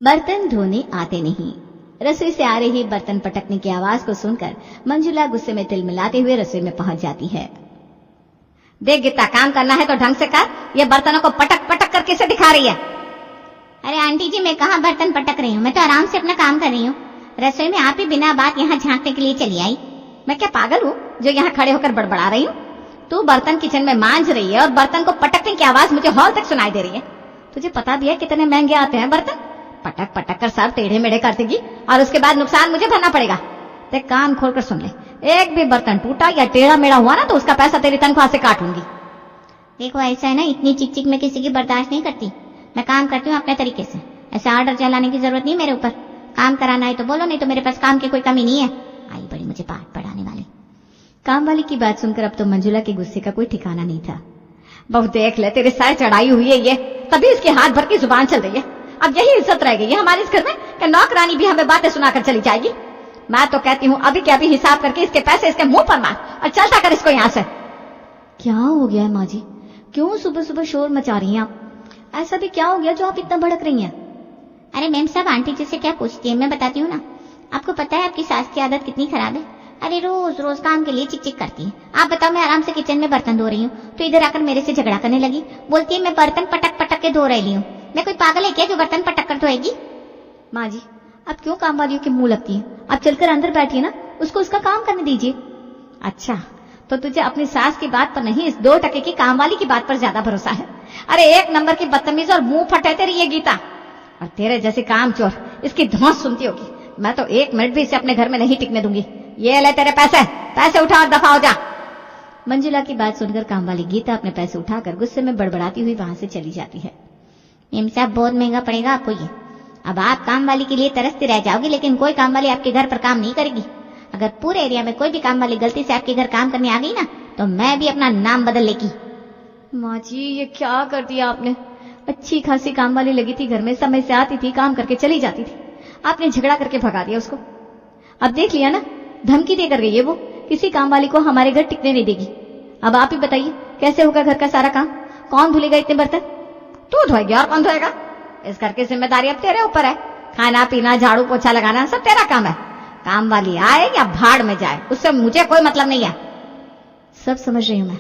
बर्तन धोने आते नहीं। रसोई से आ रही बर्तन पटकने की आवाज को सुनकर मंजुला गुस्से में तिलमिलाते हुए रसोई में पहुंच जाती है। देख गीता, काम करना है तो ढंग से कर, ये बर्तनों को पटक पटक कर कैसे दिखा रही है? अरे आंटी जी, मैं कहाँ बर्तन पटक रही हूँ, मैं तो आराम से अपना काम कर रही हूँ। रसोई में आप ही बिना बात यहाँ झांकने के लिए चली आई। मैं क्या पागल हूँ जो यहाँ खड़े होकर बड़बड़ा रही हूँ? तू बर्तन किचन में मांझ रही है और बर्तन को पटकने की आवाज मुझे हॉल तक सुनाई दे रही है। तुझे पता भी है कितने महंगे आते हैं बर्तन? पटक पटक कर सब टेढ़े मेढ़े कर देगी और उसके बाद नुकसान मुझे भरना पड़ेगा। ते कान खोलकर सुन ले, एक भी बर्तन टूटा या टेढ़ा मेढ़ा हुआ ना तो उसका पैसा तेरी तनख्वाह से काट लूंगी। देखो ऐसा है ना, इतनी चिक चिक में किसी की बर्दाश्त नहीं करती। मैं काम करती हूँ अपने तरीके से, ऐसा ऑर्डर चलाने की जरूरत नहीं मेरे ऊपर। काम कराना है तो बोलो, नहीं तो मेरे पास काम की कोई कमी नहीं है। आई बड़ी मुझे पाठ पढ़ाने वाली। काम वाली की बात सुनकर अब तो मंजुला के गुस्से का कोई ठिकाना नहीं था। बहु देख ले, तेरे सर चढ़ाई हुई है ये, तभी इसकी हाथ भर की जुबान चल रही है। अब यही इज्जत रह गई है हमारे इस घर में कि नौकरानी भी हमें बातें सुनाकर चली जाएगी। मैं तो कहती हूँ अभी के अभी हिसाब करके इसके पैसे इसके मुंह पर मार और चलता कर इसको यहाँ से। क्या हो गया है माँ जी, क्यों सुबह सुबह शोर मचा रही हैं आप? ऐसा भी क्या हो गया जो आप इतना भड़क रही हैं? अरे मैम साहब, आंटी जी से क्या पूछती है, मैं बताती हूँ ना। आपको पता है आपकी सास की आदत कितनी खराब है? अरे रोज रोज काम के लिए चिक चिक करती है। आप बताओ, मैं आराम से किचन में बर्तन धो रही हूँ तो इधर आकर मेरे से झगड़ा करने लगी। बोलती है मैं बर्तन पटक पटक के धो रही हूँ। मैं कोई पागल है क्या जो बर्तन पटक कर धोएगी? माँ जी, आप क्यों काम वालियों के मुंह लगती हैं? आप चलकर अंदर बैठिए ना, उसको उसका काम करने दीजिए। अच्छा, तो तुझे अपनी सास की बात पर नहीं, इस 2 टके की काम वाली की बात पर ज्यादा भरोसा है। अरे एक नंबर की बदतमीज और मुंह फटे तेरी ये गीता, और तेरे जैसे काम चोर इसकी धौंस सुनती होगी। मैं तो 1 मिनट भी इसे अपने घर में नहीं टिकने दूंगी। ये ले तेरे पैसे, पैसे उठा और दफा हो जा। मंजुला की बात सुनकर काम वाली गीता अपने पैसे उठाकर गुस्से में बड़बड़ाती हुई वहां से चली जाती है। मैम साहब, बहुत महंगा पड़ेगा आपको ये। अब आप काम वाली के लिए तरसती रह जाओगी, लेकिन कोई काम वाली आपके घर पर काम नहीं करेगी। अगर पूरे एरिया में कोई भी काम वाली गलती से आपके घर काम करने आ गई ना तो मैं भी अपना नाम बदल लेगी। माँ जी, ये क्या कर दिया आपने? अच्छी खासी काम वाली लगी थी घर में, समय से आती थी, काम करके चली जाती थी। आपने झगड़ा करके भगा दिया उसको। अब देख लिया ना, धमकी देकर गई है वो, किसी काम वाली को हमारे घर टिकने नहीं देगी। अब आप ही बताइए कैसे होगा घर का सारा काम? कौन धुलेगा इतने बर्तन? तू धोएगी और कौन धोएगा? इस घर की जिम्मेदारी अब तेरे ऊपर है। खाना पीना झाड़ू पोछा लगाना सब तेरा काम है। काम वाली आए या भाड़ में जाए उससे मुझे कोई मतलब नहीं है। सब समझ रही हूं मैं,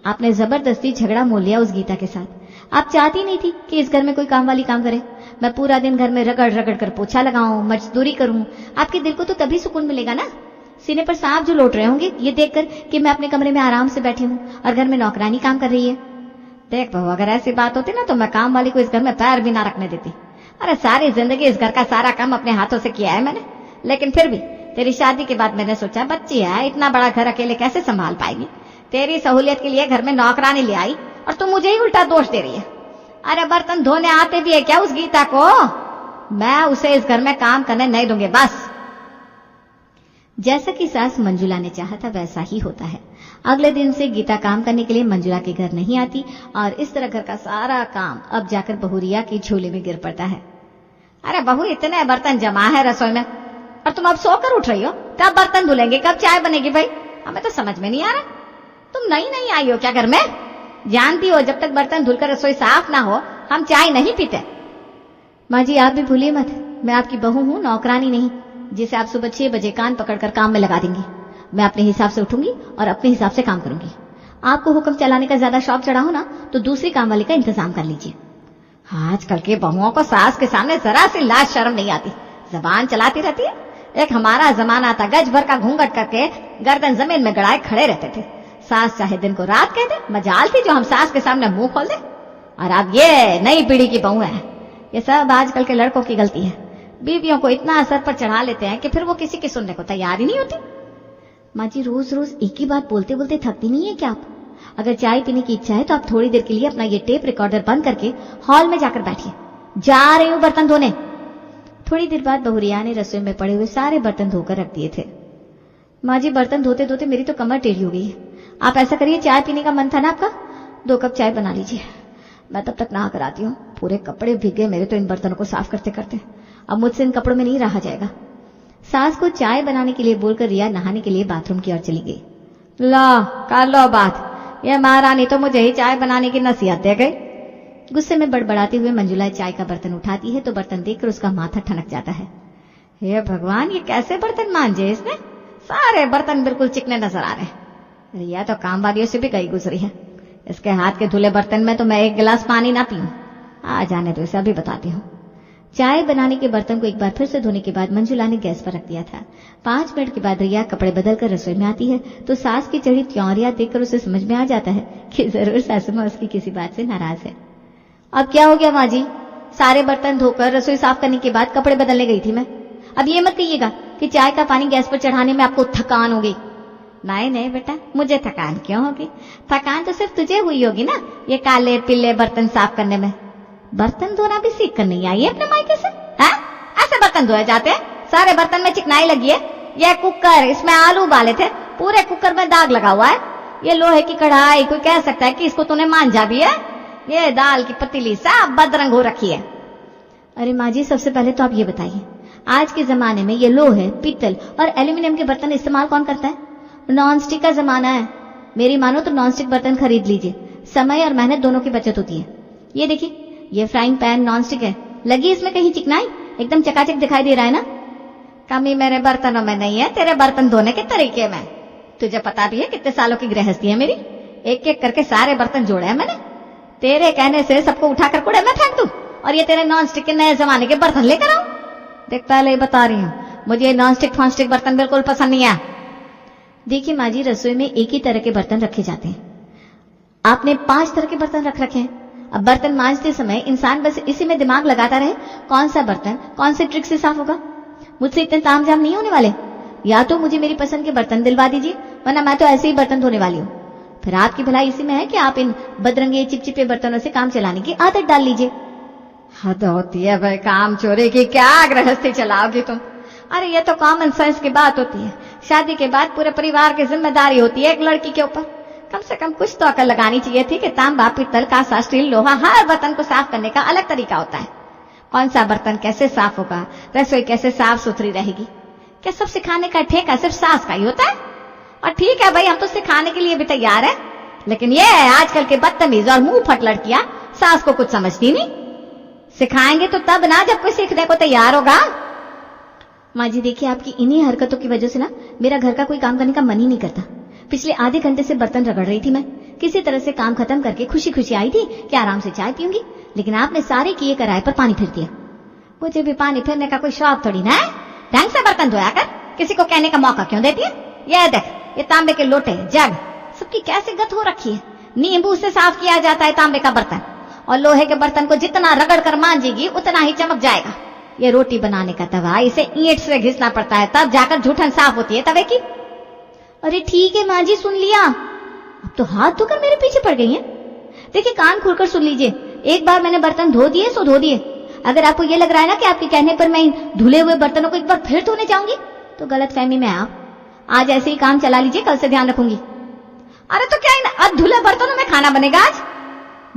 आपने जबरदस्ती झगड़ा मोल लिया उस गीता के साथ। आप चाहती नहीं थी कि इस घर में कोई काम वाली काम करे। मैं पूरा दिन घर में रगड़ रगड़ कर पोछा लगाऊं, मजदूरी करूं, आपके दिल को तो तभी सुकून मिलेगा ना। सीने पर सांप जो लौट रहे होंगे ये देखकर कि मैं अपने कमरे में आराम से बैठी हूं और घर में नौकरानी काम कर रही है। देख बहू, अगर ऐसी बात होती ना तो मैं काम वाली को इस घर में पैर भी ना रखने देती। अरे सारी जिंदगी इस घर का सारा काम अपने हाथों से किया है मैंने, लेकिन फिर भी तेरी शादी के बाद मैंने सोचा बच्ची है, इतना बड़ा घर अकेले कैसे संभाल पाएगी। तेरी सहूलियत के लिए घर में नौकरानी ले आई और तू मुझे ही उल्टा दोष दे रही है। अरे बर्तन धोने आते भी है क्या उस गीता को? मैं उसे इस घर में काम करने नहीं दूंगी बस। जैसा कि सास मंजुला ने चाहा था वैसा ही होता है। अगले दिन से गीता काम करने के लिए मंजुला के घर नहीं आती और इस तरह घर का सारा काम अब जाकर बहू रिया की झोले में गिर पड़ता है। अरे बहू, इतने बर्तन जमा है रसोई में और तुम अब सोकर उठ रही हो। कब बर्तन धुलेंगे, कब चाय बनेगी? भाई हमें तो समझ में नहीं आ रहा। तुम नई नहीं आई हो क्या घर में? जानती हो जब तक बर्तन धुलकर रसोई साफ ना हो हम चाय नहीं पीते। माँ जी, आप भी भूलिए मत, मैं आपकी बहू हूँ, नौकरानी नहीं जिसे आप सुबह 6 बजे कान पकड़कर काम में लगा देंगी। मैं अपने हिसाब से उठूंगी और अपने हिसाब से काम करूंगी। आपको हुक्म चलाने का ज्यादा शौक चढ़ा हो ना तो दूसरी काम वाली का इंतजाम कर लीजिए। आजकल के बहुओं को सास के सामने जरा सी लाज शर्म नहीं आती, जबान चलाती रहती है। एक हमारा जमाना था, गज भर का घूंघट करके गर्दन जमीन में गड़ाए खड़े रहते थे। सास चाहे दिन को रात कह दे, मजाल थी जो हम सास के सामने मुंह खोल दे। और अब ये नई पीढ़ी की बहू है। ये सब आजकल के लड़कों की गलती है। बीवियों को इतना असर पर चढ़ा लेते हैं कि फिर वो किसी की सुनने को तैयार ही नहीं होती। माँ जी, रोज रोज एक ही बात बोलते बोलते थकती नहीं है क्या आप? अगर चाय पीने की इच्छा है तो आप थोड़ी देर के लिए अपना ये टेप रिकॉर्डर बंद करके हॉल में जाकर बैठिए। जा रही हूँ बर्तन धोने। थोड़ी देर बाद बहू रिया ने रसोई में पड़े हुए सारे बर्तन धोकर रख दिए थे। माँ जी, बर्तन धोते धोते मेरी तो कमर टेढ़ी हो गई है। आप ऐसा करिए, चाय पीने का मन था ना आपका, 2 कप चाय बना लीजिए। मैं तब तक नहा कर आती हूँ। पूरे कपड़े भीग गए मेरे तो इन बर्तनों को साफ करते करते। अब मुझसे इन कपड़ों में नहीं रहा जाएगा। सास को चाय बनाने के लिए बोलकर रिया नहाने के लिए बाथरूम की ओर चली गई। लो कर लो बात, ये महारानी तो मुझे ही चाय बनाने की नसीहत दे गई। गुस्से में बड़बड़ाते हुए मंजुला चाय का बर्तन उठाती है तो बर्तन देखकर उसका माथा ठनक जाता है। हे भगवान, ये कैसे बर्तन मांजे इसने? सारे बर्तन बिल्कुल चिकने नजर आ रहे हैं। अरे यह तो काम वालियों से भी गई गुजरी है। इसके हाथ के धुले बर्तन में तो मैं एक गिलास पानी ना पीऊं। आ जाने दो, इसे अभी बताती हूँ। चाय बनाने के बर्तन को एक बार फिर से धोने के बाद मंजुला ने गैस पर रख दिया था। 5 मिनट के बाद रिया कपड़े बदलकर रसोई में आती है तो सास की चढ़ी त्योरियां देखकर उसे समझ में आ जाता है कि जरूर सासू मां उसकी किसी बात से नाराज है। अब क्या हो गया माँ जी? सारे बर्तन धोकर रसोई साफ करने के बाद कपड़े बदलने गई थी मैं। अब ये मत कहिएगा कि चाय का पानी गैस पर चढ़ाने में आपको थकान हो गई। नहीं नहीं बेटा, मुझे थकान क्यों होगी? थकान तो सिर्फ तुझे हुई होगी ना, ये काले पीले बर्तन साफ करने में। बर्तन धोना भी सीख कर नहीं आई है अपने मायके से? ऐसे बर्तन धोए जाते हैं? सारे बर्तन में चिकनाई लगी है। यह कुकर, इसमें आलू उबाले थे, पूरे कुकर में दाग लगा हुआ है। ये लोहे की कढ़ाई, कोई कह सकता है कि इसको तूने मांझा भी है? ये दाल की पतीली सब बदरंग हो रखी है। अरे माँ जी, सबसे पहले तो आप ये बताइए, आज के जमाने में ये लोहे, पीतल और एल्यूमिनियम के बर्तन इस्तेमाल कौन करता है? नॉन स्टिक का जमाना है। मेरी मानो तो नॉन स्टिक बर्तन खरीद लीजिए, समय और मेहनत दोनों की बचत होती है। ये देखिए, ये फ्राइंग पैन नॉन स्टिक है, लगी इसमें कहीं चिकनाई? एकदम चकाचक दिखाई दे रहा है ना? कमी मेरे बर्तनों में नहीं है, तेरे बर्तन धोने के तरीके में। तुझे पता भी है कितने सालों की गृहस्थी है मेरी। एक एक करके सारे बर्तन जोड़े हैं मैंने। तेरे कहने से सबको उठाकर कूड़े में फेंक दूं और ये तेरे नॉन स्टिक के नए जमाने के बर्तन लेकर आऊं? देख, पहले ही बता रही हूं, मुझे नॉन स्टिक फॉन स्टिक बर्तन बिल्कुल पसंद नहीं है। देखिए माँ जी, रसोई में एक ही तरह के बर्तन रखे जाते हैं। आपने 5 तरह के बर्तन रख रखे हैं। अब बर्तन मांजते समय इंसान बस इसी में दिमाग लगाता रहे, कौन सा बर्तन कौन से ट्रिक से साफ होगा। मुझसे इतने तामझाम नहीं होने वाले। या तो मुझे मेरी पसंद के बर्तन दिलवा दीजिए, वरना मैं तो ऐसे ही बर्तन धोने वाली हूँ। फिर आपकी भलाई इसी में है कि आप इन बदरंगे चिपचिपे बर्तनों से काम चलाने की आदत डाल लीजिए। हद होती है भाई, काम चोरी की क्या गृहस्थी चलाओगी तुम? अरे ये तो कॉमन सेंस की बात होती है। शादी के बाद पूरे परिवार की जिम्मेदारी होती है एक लड़की के ऊपर। कम से कम कुछ तो अकल लगानी चाहिए थी कि तांबा, पीतल, कांसा, स्टील, लोहा, हर बर्तन को साफ करने का अलग तरीका होता है। कौन सा बर्तन कैसे साफ होगा, रसोई कैसे साफ सुथरी रहेगी, क्या सब सिखाने का ठेका सिर्फ सास का ही होता है? और ठीक है भाई, हम तो सिखाने के लिए भी तैयार है, लेकिन ये आजकल के बदतमीज और मुंह फट लड़कियां सास को कुछ समझती नहीं। सिखाएंगे तो तब ना जब कोई सीखने को तैयार होगा। माँ जी देखिए, आपकी इन्हीं हरकतों की वजह से ना मेरा घर का कोई काम करने का मन ही नहीं करता। पिछले आधे घंटे से बर्तन रगड़ रही थी मैं। किसी तरह से काम खत्म करके खुशी खुशी आई थी कि आराम से चाय पीऊंगी, लेकिन आपने सारे किए कराए पर पानी फिर दिया। मुझे भी पानी फिरने का कोई शौक थोड़ी ना है। ढंग से बर्तन धोया कर, किसी को कहने का मौका क्यों देती है? ये देख, ये तांबे के लोटे, जग, सबकी कैसे गत हो रखी है। नींबू से साफ किया जाता है तांबे का बर्तन, और लोहे के बर्तन को जितना रगड़ कर मांजेगी उतना ही चमक जाएगा। ये रोटी बनाने का तवा, इसे ईंट से घिसना पड़ता है, तब जाकर जूठन साफ होती है तवे की। अरे ठीक है माँ जी, सुन लिया। अब तो हाथ धोकर मेरे पीछे पड़ गई हैं। देखिए, कान खोलकर सुन लीजिए, एक बार मैंने बर्तन धो दिए सो धो दिए। अगर आपको ये लग रहा है ना कि आपके कहने पर मैं इन धुले हुए बर्तनों को एक बार फिर धोने जाऊंगी, तो गलत फहमी में आप आज ऐसे ही काम चला लीजिए, कल से ध्यान रखूंगी। अरे तो क्या इन अधुले बर्तनों में खाना बनेगा आज?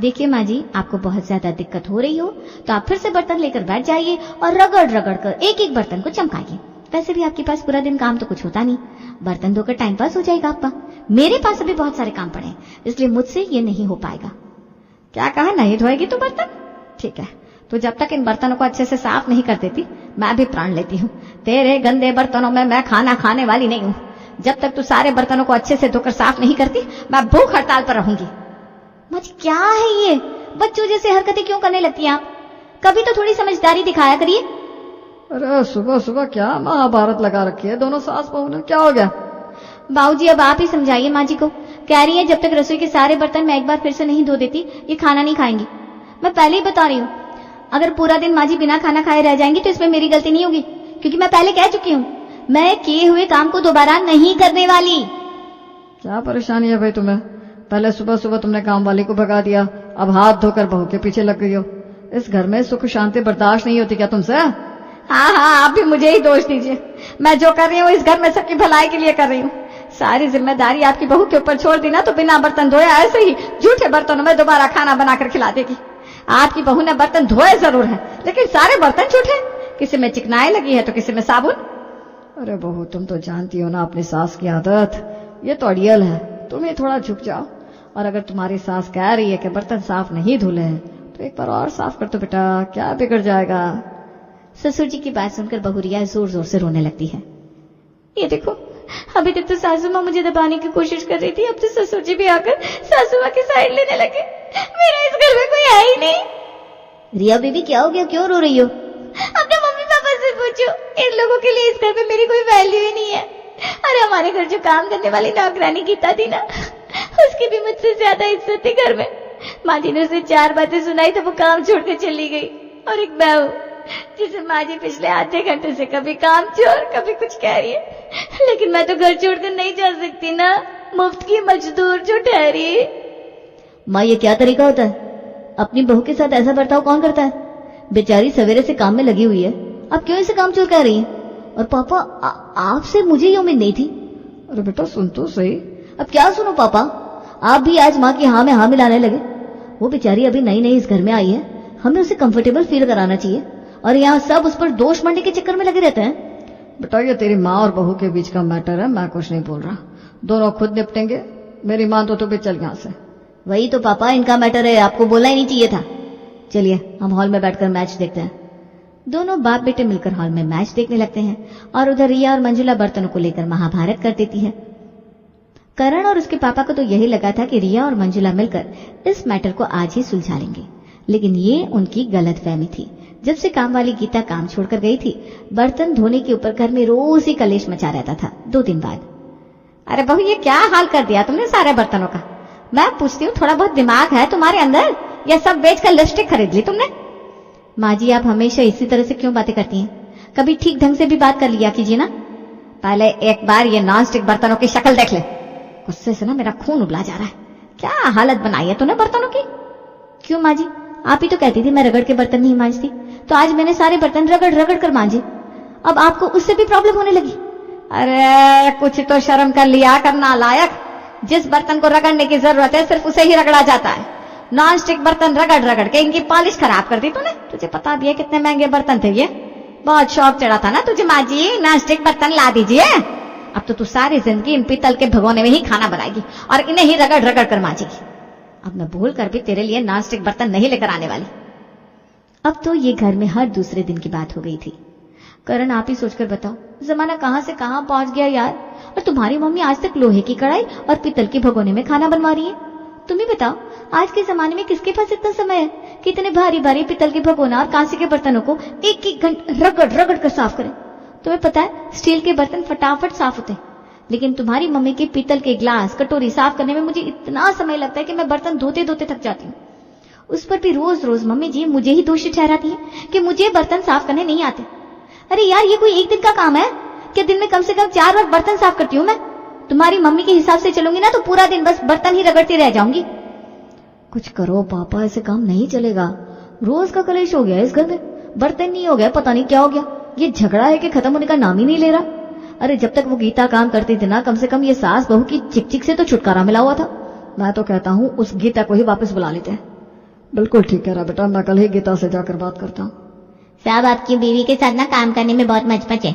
देखिए माँ जी, आपको बहुत ज्यादा दिक्कत हो रही हो तो आप फिर से बर्तन लेकर बैठ जाइए और रगड़ रगड़ कर एक एक बर्तन को चमकाइए। वैसे भी आपके पास पूरा दिन काम तो कुछ होता नहीं, बर्तन धोकर टाइम पास हो जाएगा आपका। मेरे पास अभी बहुत सारे काम पड़े हैं, इसलिए मुझसे ये नहीं हो पाएगा। क्या कहा, नहीं धोएगी तू बर्तन? ठीक है, तो जब तक इन बर्तनों को अच्छे से साफ नहीं कर देती मैं भी प्राण लेती हूँ। तेरे गंदे बर्तनों में मैं खाना खाने वाली नहीं हूँ। जब तक तू सारे बर्तनों को अच्छे से धोकर साफ नहीं करती मैं भूख हड़ताल पर रहूंगी। मुझे क्या है ये बच्चों जैसे हरकतें क्यों करने लगती हैं आप? कभी तो थोड़ी समझदारी दिखाया करिए। अरे सुबह सुबह क्या महाभारत लगा रखी है दोनों सास बहू ने, क्या हो गया? बाबूजी अब आप ही समझाइए माँ जी को। कह रही है जब तक रसोई के सारे बर्तन मैं एक बार फिर से नहीं धो देती ये खाना नहीं खाएंगी। मैं पहले ही बता रही हूँ, अगर पूरा दिन माँ जी बिना खाना खाए रह जाएंगी तो इसमें मेरी गलती नहीं होगी, क्योंकि मैं पहले कह चुकी हूँ मैं किए हुए काम को दोबारा नहीं करने वाली। क्या परेशानी है भाई तुम्हें? पहले सुबह सुबह तुमने काम वाली को भगा दिया, अब हाथ धोकर बहू के पीछे लग गई हो। इस घर में सुख शांति बर्दाश्त नहीं होती क्या तुमसे? हाँ हाँ, आप भी मुझे ही दोष दीजिए। मैं जो कर रही हूँ इस घर में सबकी भलाई के लिए कर रही हूँ। सारी जिम्मेदारी आपकी बहू के ऊपर छोड़ दी ना तो बिना बर्तन धोए ऐसे ही झूठे बर्तनों में दोबारा खाना बनाकर खिला देगी। आपकी बहू ने बर्तन धोए जरूर है, लेकिन सारे बर्तन झूठे, किसी में चिकनाई लगी है तो किसी में साबुन। अरे बहू, तुम तो जानती हो ना अपनी सास की आदत, ये तो अड़ियल है। तुम ही थोड़ा झुक जाओ, और अगर तुम्हारी सास कह रही है कि बर्तन साफ नहीं धुले हैं तो एक बार और साफ कर दो बेटा, क्या बिगड़ जाएगा। ससुर जी की बात सुनकर बहू रिया जोर जोर से रोने लगती है। ये देखो, अभी तक तो सासू माँ मुझे दबाने की कोशिश कर रही थी, अब तो ससुर जी भी आकर सासू माँ की साइड लेने लगे। मेरा इस घर में कोई है ही नहीं। रिया बेबी क्या हो गया, क्यों रो रही हो? अपने मम्मी पापा से पूछो, इन लोगों के लिए इस घर में मेरी कोई वैल्यू ही नहीं है। अरे हमारे घर जो काम करने वाली नौकरानी गीता थी ना, उसकी भी मुझसे ज्यादा इज्जत थी घर में। माँ जी ने उसे 4 बातें सुनाई तो वो काम छोड़कर चली गई। और एक बहू जिसे माँ जी पिछले आधे घंटे से कभी काम छोड़ कभी कुछ कह रही है, लेकिन मैं तो घर छोड़कर नहीं जा सकती ना, मुफ्त की मजदूर जो ठहरी। माँ ये क्या तरीका होता है? अपनी बहू के साथ ऐसा बर्ताव कौन करता है? बेचारी सवेरे से काम में लगी हुई है, अब क्यों इसे काम चोर कह रही है? और पापा आपसे मुझे ये उम्मीद नहीं थी। अरे बेटा सुन तो सही। अब क्या सुनो पापा, आप भी आज माँ की हाँ में हाँ मिलाने लगे। वो बेचारी अभी नई नई इस घर में आई है, हमें उसे कंफर्टेबल फील कराना चाहिए, और यहाँ सब उस पर दोष मढ़ने के चक्कर में लगे रहते हैं। बेटा ये तेरी माँ और बहू के बीच का मैटर है, मैं कुछ नहीं बोल रहा, दोनों खुद निपटेंगे। मेरी माँ तो भी चल यहाँ से। वही तो पापा, इनका मैटर है, आपको बोलना ही नहीं चाहिए था। चलिए हम हॉल में बैठकर मैच देखते हैं। दोनों बाप बेटे मिलकर हॉल में मैच देखने लगते हैं, और उधर रिया और मंजुला बर्तनों को लेकर महाभारत कर देती है। करण और उसके पापा को तो यही लगा था कि रिया और मंजुला मिलकर इस मैटर को आज ही सुलझा लेंगे, लेकिन ये उनकी गलतफहमी थी। जब से काम वाली गीता काम छोड़कर गई थी, बर्तन धोने के ऊपर घर में रोज ही कलेश मचा रहता था। 2 दिन बाद, अरे बहू ये क्या हाल कर दिया तुमने सारे बर्तनों का? मैं पूछती हूँ, थोड़ा बहुत दिमाग है तुम्हारे अंदर, या सब बेचकर लिपस्टिक खरीद ली तुमने? माँ जी आप हमेशा इसी तरह से क्यों बातें करती हैं? कभी ठीक ढंग से भी बात कर लिया कीजिए ना। पहले एक बार ये नॉन स्टिक बर्तनों की शक्ल देख ले। गुस्से से ना मेरा खून उबला जा रहा है। क्या हालत बनाई है तूने बर्तनों की? क्यों माँ जी, आप ही तो कहती थी मैं रगड़ के बर्तन नहीं मांजती, तो आज मैंने सारे बर्तन रगड़ रगड़ कर मांजे, अब आपको उससे भी प्रॉब्लम होने लगी। अरे कुछ तो शर्म कर लिया कर नालायक, जिस बर्तन को रगड़ने की जरूरत है सिर्फ उसे ही रगड़ा जाता है। नॉन स्टिक बर्तन रगड़ रगड़ के इनकी पॉलिश खराब कर दी तूने। तुझे पता भी है कितने महंगे बर्तन थे ये? बहुत शौक चढ़ा था ना तुझे माँ जी, नॉन स्टिक बर्तन ला दीजिए। अब तो तू सारी जिंदगी इन पीतल के भगोने में ही खाना बनाएगी और इन्हें ही रगड़ रगड़ कर मांजेगी। अब मैं भूल कर भी तेरे लिए नॉन स्टिक बर्तन नहीं लेकर आने वाली। अब तो ये घर में हर दूसरे दिन की बात हो गई थी। करण आप ही सोचकर बताओ, जमाना कहां से कहां पहुंच गया यार। और तुम्हारी मम्मी आज तक लोहे की कढ़ाई और पीतल के भगोने में खाना बनवा रही है। तुम ही बताओ, आज के जमाने में किसके पास इतना समय है कि इतने भारी भारी पीतल के भगोना और कांसे के बर्तनों को 1-1 घंटे रगड़ रगड़ कर साफ करें? तुम्हें पता है स्टील के बर्तन फटाफट साफ होते हैं, लेकिन तुम्हारी मम्मी के पीतल के ग्लास कटोरी साफ करने में मुझे इतना समय लगता है कि मैं बर्तन धोते धोते थक जाती हूँ। उस पर भी रोज रोज मम्मी जी मुझे ही दोषी ठहराती है कि मुझे बर्तन साफ करने नहीं आते। अरे यार ये कोई एक दिन का काम है कि दिन में कम से कम 4 बार बर्तन साफ करती हूँ मैं? तुम्हारी मम्मी के हिसाब से चलूंगी ना तो पूरा दिन बस बर्तन ही रगड़ती रह जाऊंगी। कुछ करो पापा, ऐसे काम नहीं चलेगा। रोज का कलेश हो गया इस घर में, बर्तन नहीं हो गया, पता नहीं क्या हो गया। ये झगड़ा है कि खत्म होने का नाम ही नहीं ले रहा। अरे जब तक वो गीता काम करती थी ना, कम से कम ये सास बहू की चिक-चिक से तो छुटकारा मिला हुआ था। मैं तो कहता हूँ उस गीता को ही वापस बुला लेते हैं। बिल्कुल ठीक कह रहा बेटा, मैं कल ही गीता से जाकर बात करता हूँ। साहब आपकी बीवी के साथ ना काम करने में बहुत मचपच है।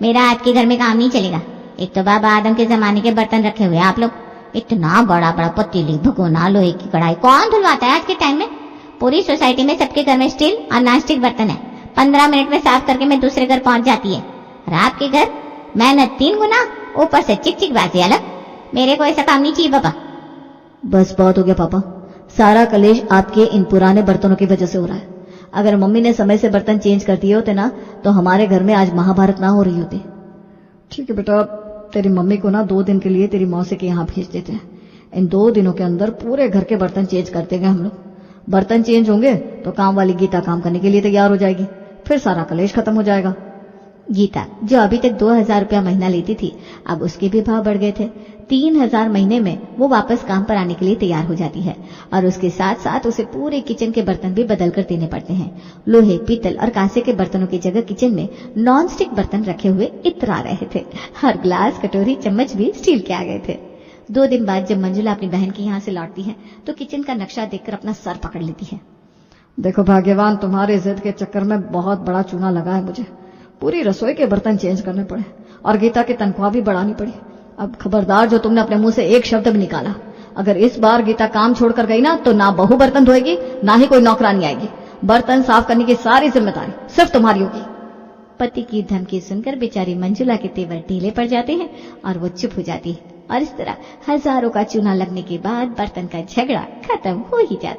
मेरा आज के घर में काम नहीं चलेगा। एक तो बाबा आदम के जमाने के बर्तन रखे हुए आप लोग, इतना बड़ा बड़ा पतीली भगोना लोहे की कढ़ाई कौन धुलवाता है आज के टाइम में? पूरी सोसाइटी में सबके घर में स्टील और नॉन स्टिक बर्तन है, 15 मिनट में साफ करके मैं दूसरे घर पहुंच जाती है। और आपके घर मेहनत 3 गुना, ऊपर से चिक चिक बाजी अलग। मेरे को ऐसा काम नहीं चाहिए बाबा। बस बहुत हो गया पापा, सारा कलेश आपके इन पुराने बर्तनों की वजह से हो रहा है। अगर मम्मी ने समय से बर्तन चेंज कर दिए होते ना तो हमारे घर में आज महाभारत ना हो रही होती। ठीक है बेटा, तेरी मम्मी को ना 2 दिन के लिए तेरी मौसी के यहाँ भेज देते हैं। इन 2 दिनों के अंदर पूरे घर के बर्तन चेंज कर देंगे हम लोग। बर्तन चेंज होंगे तो काम वाली गीता काम करने के लिए तैयार हो जाएगी, फिर सारा कलेश खत्म हो जाएगा। गीता जो अभी तक 2000 रुपया महीना लेती थी, अब उसके भी भाव बढ़ गए थे। 3000 महीने में वो वापस काम पर आने के लिए तैयार हो जाती है, और उसके साथ साथ उसे पूरे किचन के बर्तन भी बदल कर देने पड़ते हैं। लोहे, पीतल और कांसे के बर्तनों की जगह किचन में नॉन स्टिक बर्तन रखे हुए इतरा रहे थे, और ग्लास, कटोरी, चम्मच भी स्टील के आ गए थे। 2 दिन बाद जब मंजुला अपनी बहन के यहाँ से लौटती है तो किचन का नक्शा देखकर अपना सर पकड़ लेती है। देखो भाग्यवान, तुम्हारे जिद के चक्कर में बहुत बड़ा चूना लगा है मुझे। पूरी रसोई के बर्तन चेंज करने पड़े और गीता की तनख्वाह भी बढ़ानी पड़ी। अब खबरदार जो तुमने अपने मुंह से एक शब्द भी निकाला अगर इस बार गीता काम छोड़कर गई ना तो ना बहू बर्तन धोएगी ना ही कोई नौकरानी आएगी। बर्तन साफ करने की सारी जिम्मेदारी सिर्फ तुम्हारी होगी। पति की धमकी सुनकर बेचारी मंजुला के तेवर ढीले पड़ जाते हैं और वो चुप हो जाती है और इस तरह हजारों का चूना लगने के बाद बर्तन का झगड़ा खत्म हो ही जाता है।